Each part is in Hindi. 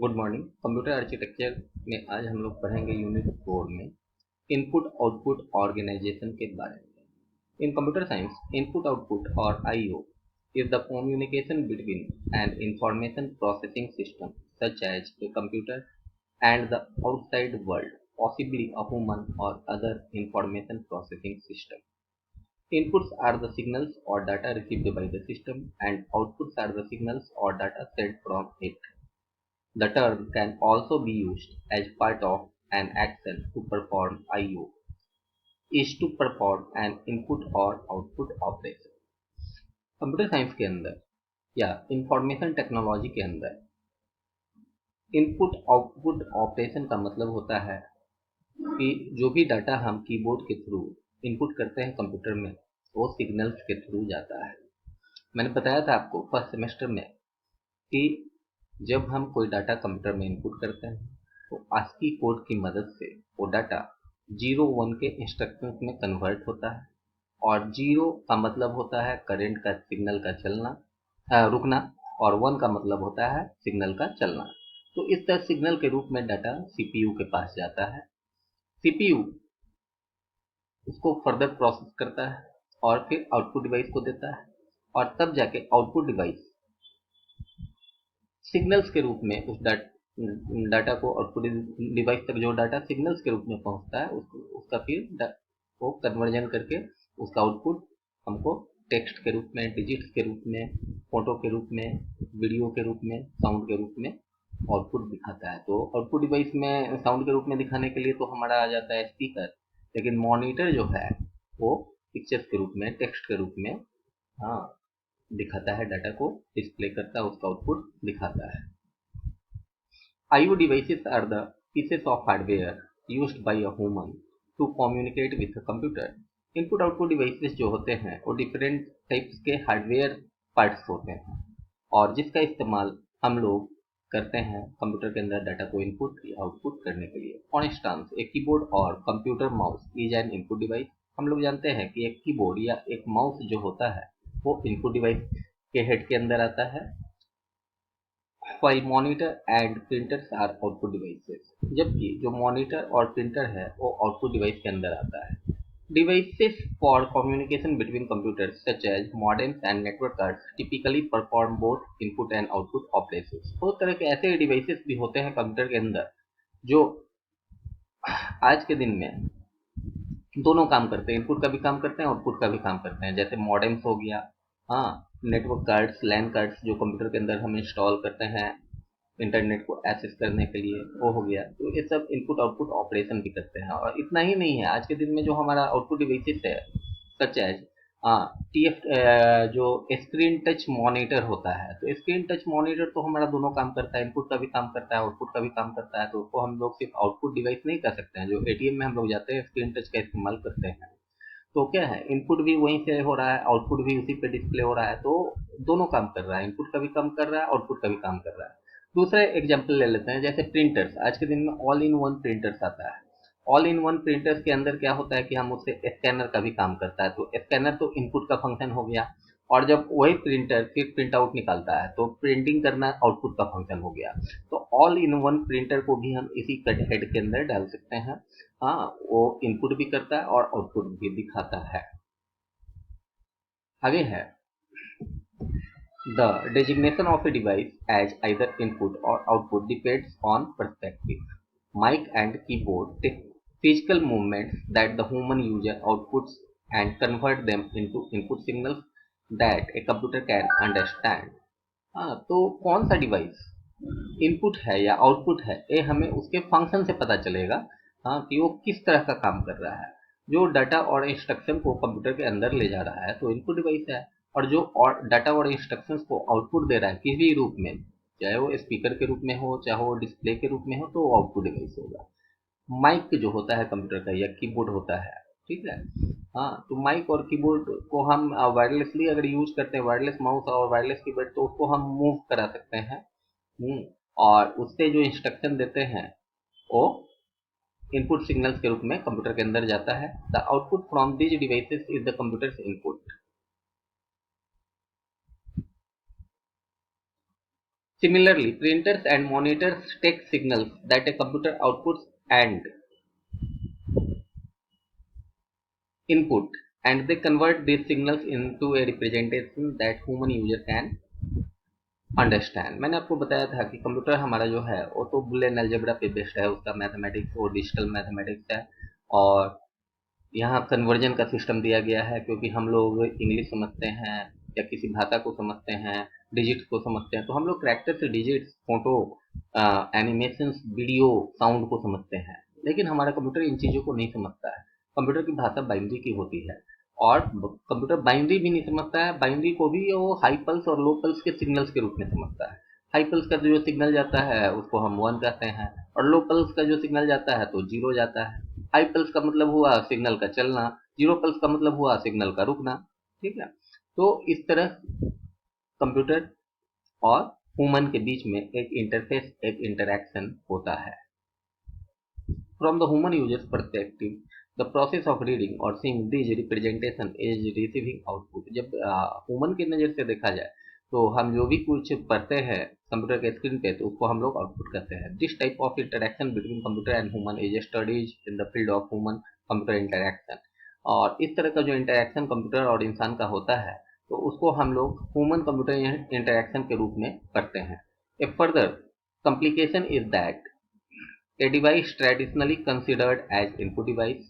Good morning. कंप्यूटर आर्किटेक्चर में आज हम लोग पढ़ेंगे यूनिट 4 में इनपुट आउटपुट ऑर्गेनाइजेशन के बारे में। इन कंप्यूटर साइंस, इनपुट आउटपुट और IO is the communication between an information processing system such as a computer and the outside world, possibly a human or other information processing system. Inputs are the signals or data received by the system and outputs are the signals or data sent from it. The term can also be used as part of an action to perform I/O is to perform an input or output operation. Computer science के अंदर या इंफॉर्मेशन टेक्नोलॉजी के अंदर इनपुट आउटपुट ऑपरेशन का मतलब होता है कि जो भी डाटा हम कीबोर्ड के थ्रू इनपुट करते हैं कंप्यूटर में, वो सिग्नल्स के थ्रू जाता है। मैंने बताया था आपको फर्स्ट सेमेस्टर में कि जब हम कोई डाटा कंप्यूटर में इनपुट करते हैं तो ASCII कोड की मदद से वो डाटा 0 1 के इंस्ट्रक्शंस में कन्वर्ट होता है और 0 का मतलब होता है करंट का सिग्नल का चलना रुकना और 1 का मतलब होता है सिग्नल का चलना। तो इस तरह सिग्नल के रूप में डाटा CPU के पास जाता है। CPU उसको फर्दर प्रोसेस करता है और फिर आउटपुट डिवाइस को देता है और तब जाके आउटपुट डिवाइस सिग्नल्स के रूप में उस डाटा को आउटपुट डिवाइस तक जो डाटा सिग्नल्स के रूप में पहुंचता है उसका फिर वो कन्वर्जन करके उसका आउटपुट हमको टेक्स्ट के रूप में, डिजिट्स के रूप में, फोटो के रूप में, वीडियो के रूप में, साउंड के रूप में आउटपुट दिखाता है। तो आउटपुट डिवाइस में साउंड के रूप में दिखाने के लिए तो हमारा आ जाता है स्पीकर, लेकिन मॉनिटर जो है वो पिक्चर्स के रूप में, टेक्स्ट के रूप में हाँ दिखाता है, डाटा को डिस्प्ले करता है, उसका आउटपुट दिखाता है। I/O devices are the pieces of hardware used by a human to communicate with a computer. Input output devices जो होते हैं वो डिफरेंट टाइप्स के हार्डवेयर पार्ट्स होते हैं और जिसका इस्तेमाल हम लोग करते हैं कंप्यूटर के अंदर डाटा को इनपुट या आउटपुट करने के लिए। फॉर इंस्टांस, एक कीबोर्ड और computer mouse is an input device. हम लोग जानते हैं कि एक कीबोर्ड या एक माउस जो होता है वो इनपुट डिवाइस के हेड के अंदर आता है, while monitor and printers are output devices, जबकि जो मॉनिटर और प्रिंटर है वो आउटपुट डिवाइस के अंदर आता है। Devices for communication between computers such as modems and network cards typically perform both input and output operations. बहुत तरह के ऐसे डिवाइसेस भी होते हैं कंप्यूटर के अंदर जो आज के दिन में दोनों काम करते हैं, इनपुट का भी काम करते हैं, आउटपुट का भी काम करते हैं। जैसे मॉडेम्स हो गया, हाँ, नेटवर्क कार्ड्स, लैन कार्ड्स जो कंप्यूटर के अंदर हम इंस्टॉल करते हैं इंटरनेट को एक्सेस करने के लिए, वो हो गया। तो ये सब इनपुट आउटपुट ऑपरेशन भी करते हैं। और इतना ही नहीं है, आज के दिन में जो हमारा आउटपुट डिवाइसेस है सच एज TF जो स्क्रीन टच मॉनिटर होता है, तो स्क्रीन टच मॉनिटर तो हमारा दोनों काम करता है, इनपुट का भी काम करता है, आउटपुट का भी काम करता है। तो उसको हम लोग सिर्फ आउटपुट डिवाइस नहीं कर सकते हैं। जो ATM में हम लोग जाते हैं स्क्रीन टच का इस्तेमाल करते हैं, तो क्या है, इनपुट भी वहीं से हो रहा है, आउटपुट भी उसी पे डिस्प्ले हो रहा है। तो दोनों काम कर रहा है, इनपुट का भी काम कर रहा है, आउटपुट का भी काम कर रहा है। दूसरा एग्जाम्पल ले लेते हैं, जैसे प्रिंटर्स। आज के दिन में ऑल इन वन प्रिंटर्स आता है। ऑल इन वन प्रिंटर्स के अंदर क्या होता है कि हम उससे स्कैनर का भी काम करता है। तो स्कैनर तो इनपुट का फंक्शन हो गया और जब वही प्रिंटर फिर प्रिंट आउट निकालता है तो प्रिंटिंग करना आउटपुट का फंक्शन हो गया। तो ऑल इन वन प्रिंटर को भी हम इसी कट हेड के अंदर डाल सकते हैं। हाँ, वो इनपुट भी करता है और आउटपुट भी दिखाता है। आगे है the designation of a device as either input or output depends on perspective. Mic and keyboard take physical movements that the human user outputs and convert them into input signals that a computer can understand. हाँ, तो कौन सा डिवाइस इनपुट है या आउटपुट है, ये हमें उसके फंक्शन से पता चलेगा। हाँ, कि वो किस तरह का काम कर रहा है। जो डाटा और इंस्ट्रक्शन को कंप्यूटर के अंदर ले जा रहा है तो इनपुट डिवाइस है, और जो और डाटा और इंस्ट्रक्शंस को आउटपुट दे रहा है किसी भी रूप में, चाहे वो स्पीकर के रूप में हो, चाहे वो डिस्प्ले के रूप में हो, तो वो आउटपुट डिवाइस होगा। माइक जो होता है कंप्यूटर का या कीबोर्ड होता है, ठीक है। हाँ, तो माइक और कीबोर्ड को हम वायरलेसली अगर यूज करते हैं, वायरलेस माउस और वायरलेस कीबोर्ड, तो उसको हम मूव करा सकते हैं। और उससे जो इंस्ट्रक्शन देते हैं वो इनपुट सिग्नल्स के रूप में कंप्यूटर के अंदर जाता है। The output from this devices is the computers input. Similarly, printers and monitors take signals that a computer outputs and input, and they convert these signals into a representation that human user can understand. मैंने आपको बताया था कि कंप्यूटर हमारा जो है वो तो बुलियन अलजेब्रा पे बेस्ड है, उसका मैथमेटिक्स और डिजिटल मैथमेटिक्स है, और यहाँ कन्वर्जन का सिस्टम दिया गया है क्योंकि हम लोग इंग्लिश समझते हैं या किसी भाषा को समझते हैं, डिजिट्स को समझते हैं, तो हम लोग कैरेक्टर से digits, photo, animations, video, sound को समझते हैं, लेकिन हमारा कंप्यूटर इन चीज़ों को नहीं समझता है। कंप्यूटर की भाषा बाइनरी की होती है, और कंप्यूटर बाइनरी भी नहीं समझता है, बाइनरी को भी वो हाई पल्स और लो पल्स के सिग्नल्स के रूप में समझता है। हाई पल्स का जो सिग्नल जाता है उसको हम 1 कहते हैं, और लो पल्स का जो सिग्नल जाता है तो 0 जाता है। हाई पल्स का मतलब हुआ सिग्नल का चलना, 0 पल्स का मतलब हुआ सिग्नल का रुकना। ठीक है, तो इस तरह कंप्यूटर और ह्यूमन के बीच में एक इंटरफेस, एक इंटरैक्शन होता है। From the human user's perspective, the process of reading or seeing these representation is receiving output। जब ह्यूमन की नज़र से देखा जाए तो हम जो भी कुछ पढ़ते हैं कंप्यूटर के स्क्रीन पे तो उसको हम लोग आउटपुट करते हैं। This type of interaction between computer and human is studies in the field of human computer interaction. और इस तरह का जो इंटरेक्शन कंप्यूटर और इंसान का होता है तो उसको हम लोग ह्यूमन कंप्यूटर इंटरेक्शन के रूप में पढ़ते हैं। ए further complication is that a device traditionally considered as input device।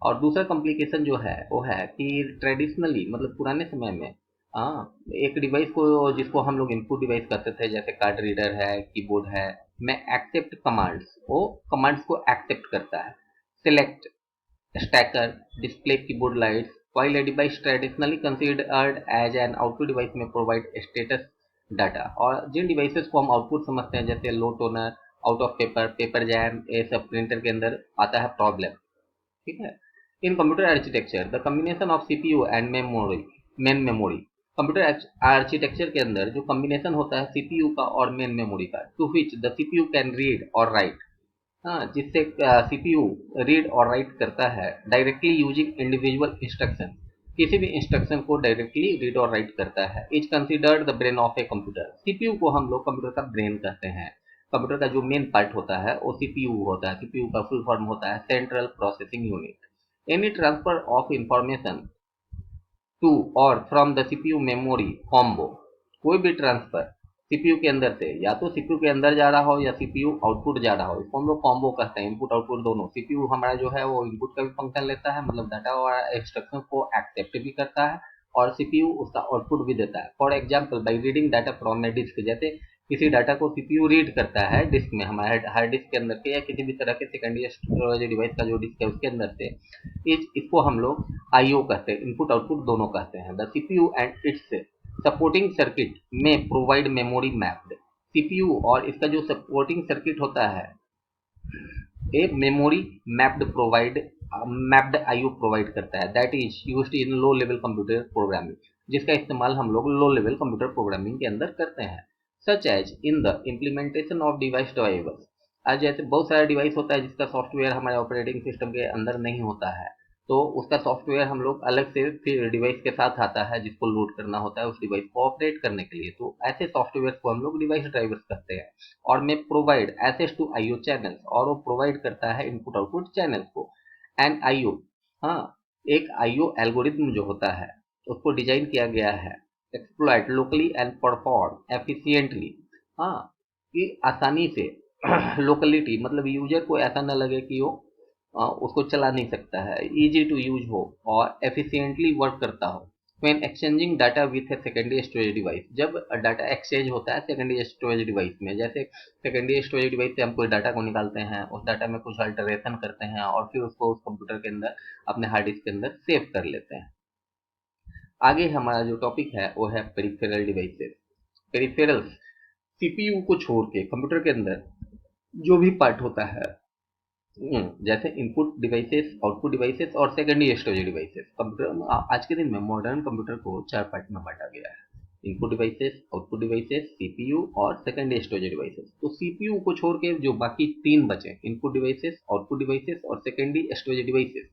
और दूसरा कॉम्प्लिकेशन जो है वो है कि ट्रेडिशनली मतलब पुराने समय में एक डिवाइस को जिसको हम लोग इनपुट डिवाइस करते थे, जैसे कार्ड रीडर है, कीबोर्ड है, में एक्सेप्ट कमांड्स, वो कमांड्स को एक्सेप्ट करता है। Select, stacker, display keyboard lights, while a device traditionally considered as an output device में प्रोवाइड स्टेटस डाटा। और जिन डिवाइसेस को हम आउटपुट समझते हैं जैसे low toner, out of paper, paper jam, ये सब प्रिंटर के अंदर आता है प्रॉब्लम। ठीक है, in computer architecture the combination of CPU and main memory. Computer architecture के अंदर जो कॉम्बिनेशन होता है सीपीयू का और मेन मेमोरी का, to which the CPU can read और राइट, हाँ, जिससे सीपीयू रीड और राइट करता है डायरेक्टली यूजिंग इंडिविजुअल इंस्ट्रक्शन, किसी भी इंस्ट्रक्शन को डायरेक्टली रीड और राइट करता है। Is considered the brain of a computer. CPU को हम लोग कंप्यूटर का ब्रेन कहते हैं। कंप्यूटर का जो मेन पार्ट होता है वो सीपीयू होता है। सीपीयू का फुल फॉर्म होता है central processing unit. Any transfer of information to और from the CPU memory combo, कोई भी ट्रांसफर सीपीयू के अंदर से या तो सीपीयू के अंदर जा रहा हो या सीपीयू आउटपुट जा रहा हो, इसको हम लोग कॉम्बो कहते हैं, इनपुट आउटपुट दोनों। सीपीयू हमारा जो है वो इनपुट का भी फंक्शन लेता है, मतलब डाटा और इंस्ट्रक्शन को एक्सेप्ट भी करता है, और सीपीयू उसका आउटपुट भी देता है। For example by reading data from a disk, जैसे किसी डाटा को सीपीयू रीड करता है डिस्क में, हमारे हार्ड डिस्क के अंदर के या किसी भी तरह के सेकेंडरी स्टोरेज डिवाइस का जो डिस्क है उसके अंदर से, इसको हम लोग आईओ कहते हैं, इनपुट आउटपुट दोनों कहते हैं। The CPU and it's supporting circuit में प्रोवाइड मेमोरी मैप्ड। सीपीयू और इसका जो सपोर्टिंग सर्किट होता है एक मेमोरी मैप्ड आईओ प्रोवाइड करता है, that is used in low level computer programming, जिसका इस्तेमाल हम लोग लो लेवल कंप्यूटर प्रोग्रामिंग के अंदर करते हैं। Such as in the implementation of device drivers. आज जैसे बहुत सारा डिवाइस होता है जिसका सॉफ्टवेयर हमारे ऑपरेटिंग सिस्टम के अंदर नहीं होता है, तो उसका सॉफ्टवेयर हम लोग अलग से फिर डिवाइस के साथ आता है जिसको लोड करना होता है उस डिवाइस को ऑपरेट करने के लिए, तो ऐसे सॉफ्टवेयर को हम लोग डिवाइस ड्राइवर्स कहते हैं। और में provide access to IO channels, और वो प्रोवाइड करता है इनपुट आउटपुट चैनल्स को। एंड आईओ, हाँ, एक आईओ एल्गोरिथम जो होता है उसको डिजाइन किया गया है exploit locally and perform efficiently, हाँ, कि आसानी से लोकलिटी मतलब यूजर को ऐसा न लगे कि वो उसको चला नहीं सकता है, इजी टू यूज हो और एफिशिएंटली वर्क करता हो। When exchanging data with a secondary storage device, जब डाटा एक्सचेंज होता है सेकेंडरी स्टोरेज डिवाइस में, जैसे सेकेंडरी स्टोरेज डिवाइस से हम कोई डाटा को निकालते हैं, उस डाटा में कुछ अल्टरेशन करते हैं और फिर उसको उस कंप्यूटर के अंदर अपने हार्ड डिस्क के अंदर सेव कर लेते हैं। आगे हमारा जो टॉपिक है वो है पेरिफेरल डिवाइसेस। पेरिफेरल्स सीपीयू को छोड़ के कंप्यूटर के अंदर जो भी पार्ट होता है, जैसे इनपुट डिवाइसेस, आउटपुट डिवाइसेस और सेकेंडरी स्टोरेज डिवाइसेस। कंप्यूटर आज के दिन में मॉडर्न कंप्यूटर को 4 पार्ट में बांटा गया है, input devices, output devices, CPU और सेकेंडरी स्टोरेज डिवाइसेस। तो सीपीयू को छोड़ के जो बाकी 3 बचे, इनपुट डिवाइसेस, आउटपुट डिवाइसेस और सेकेंडरी स्टोरेज डिवाइसेस,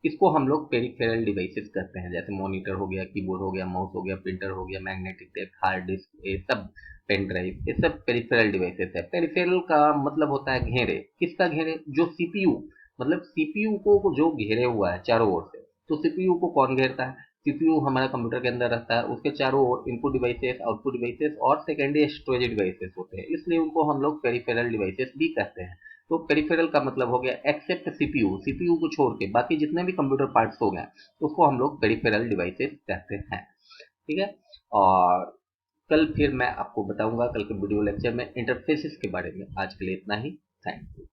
इसको हम लोग पेरिफेरल डिवाइसेस कहते हैं। जैसे मॉनिटर हो गया, कीबोर्ड हो गया, माउस हो गया, प्रिंटर हो गया, मैग्नेटिक टेप, हार्ड डिस्क, ये सब पेन ड्राइव, ये सब पेरिफेरल डिवाइसेस है। पेरिफेरल का मतलब होता है घेरे। किसका घेरे? जो सीपीयू, मतलब सीपीयू को जो घेरे हुआ है चारों ओर से। तो सीपीयू को कौन घेरता है? सीपीयू हमारे कंप्यूटर के अंदर रहता है, उसके चारों ओर इनपुट डिवाइसेस, आउटपुट डिवाइसेस और सेकेंडरी स्टोरेज डिवाइसेस होते हैं, इसलिए उनको हम लोग पेरिफेरल डिवाइसेस भी कहते हैं। तो पेरिफेरल का मतलब हो गया एक्सेप्ट सीपीयू, सीपीयू को छोड़ के बाकी जितने भी कंप्यूटर पार्ट्स हो गए उसको हम लोग पेरिफेरल डिवाइसेस कहते हैं। ठीक है। और कल फिर मैं आपको बताऊंगा कल के वीडियो लेक्चर में इंटरफेसेस के बारे में। आज के लिए इतना ही। Thank you.